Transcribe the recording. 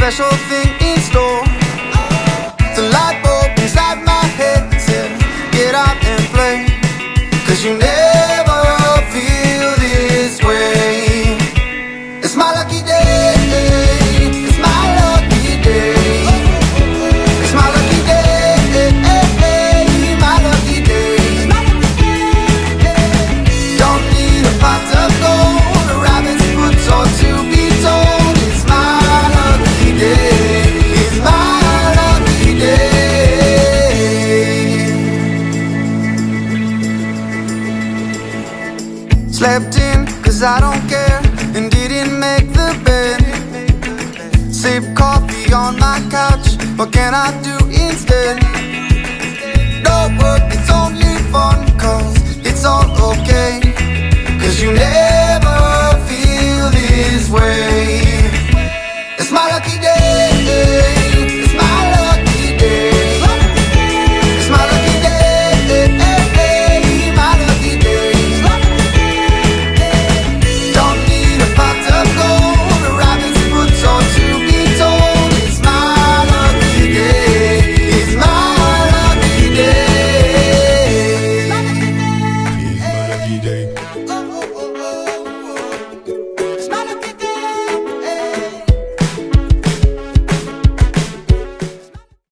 special thing in store. The light bulb inside my head said, get out and play, 'cause you never feel this way. It's my lucky day, it's my lucky day, it's my lucky day, my lucky day. Don't need a pot of gold, a rabbit's foot or to be told. It's my lucky day, it's my lucky day. Slept in 'cause I don't care, and didn't make the bed. Sip coffee on my couch, what can I do instead?